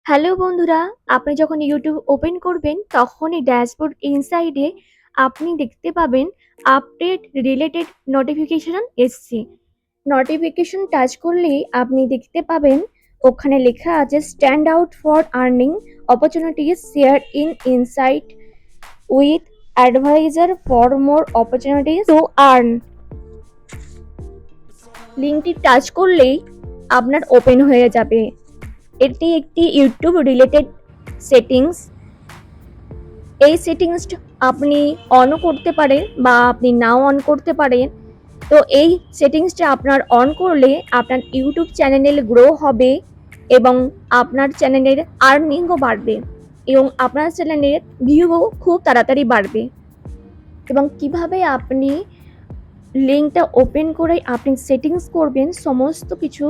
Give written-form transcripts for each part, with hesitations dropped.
Hello বন্ধুরা, আপনি যখন ইউটিউব ওপেন করবেন তখনই ড্যাশবোর্ড ইনসাইডে আপনি দেখতে পাবেন আপডেট রিলেটেড নোটিফিকেশন এসছে। নোটিফিকেশন টাচ করলেই আপনি দেখতে পাবেন ওখানে লেখা আছে stand out for earning opportunities share in insight with advisor for more opportunities to earn. লিঙ্কটি টাচ করলেই আপনার ওপেন হয়ে যাবে। এটি একটি ইউটিউব রিলেটেড সেটিংস। এই সেটিংসটা আপনি অনও করতে পারেন বা আপনি নাও অন করতে পারেন। তো এই সেটিংসটা আপনার অন করলে আপনার ইউটিউব চ্যানেল গ্রো হবে এবং আপনার চ্যানেলের আর্নিংও বাড়বে এবং আপনার চ্যানেলের ভিউও খুব তাড়াতাড়ি বাড়বে। এবং কিভাবে আপনি লিঙ্কটা ওপেন করে আপনি সেটিংস করবেন সমস্ত কিছু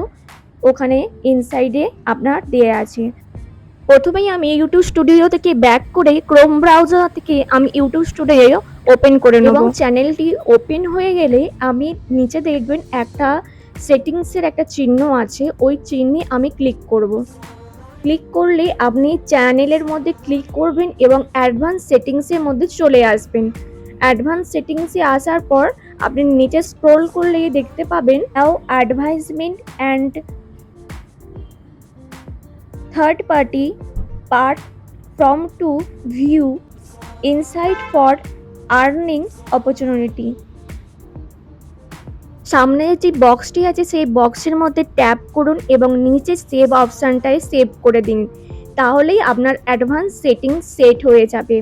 ওখানে ইনসাইডে আপনার দেয়া আছে। প্রথমেই আমি ইউটিউব স্টুডিও থেকে ব্যাক করে ক্রোম ব্রাউজার থেকে আমি ইউটিউব স্টুডিও ওপেন করে নেব এবং চ্যানেলটি ওপেন হয়ে গেলে আমি নিচে দেখবেন একটা সেটিংসের একটা চিহ্ন আছে, ওই চিহ্নে আমি ক্লিক করব। ক্লিক করলে আপনি চ্যানেলের মধ্যে ক্লিক করবেন এবং অ্যাডভান্স সেটিংসের মধ্যে চলে আসবেন। অ্যাডভান্স সেটিংসে আসার পর আপনি নিচে স্ক্রল করলেই দেখতে পাবেন now advisement and third party part from to view insight for earning opportunity. সামনে যে বক্সটি আছে সেই বক্সের মধ্যে ট্যাপ করুন এবং নিচে সেভ অপশানটায় সেভ করে দিন, তাহলেই আপনার অ্যাডভান্স সেটিং সেট হয়ে যাবে।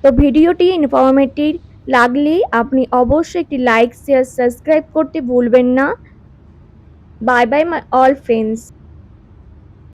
তো ভিডিওটি ইনফরমেটিভ লাগলে আপনি অবশ্যই একটি লাইক শেয়ার সাবস্ক্রাইব করতে ভুলবেন না। Bye bye my all friends.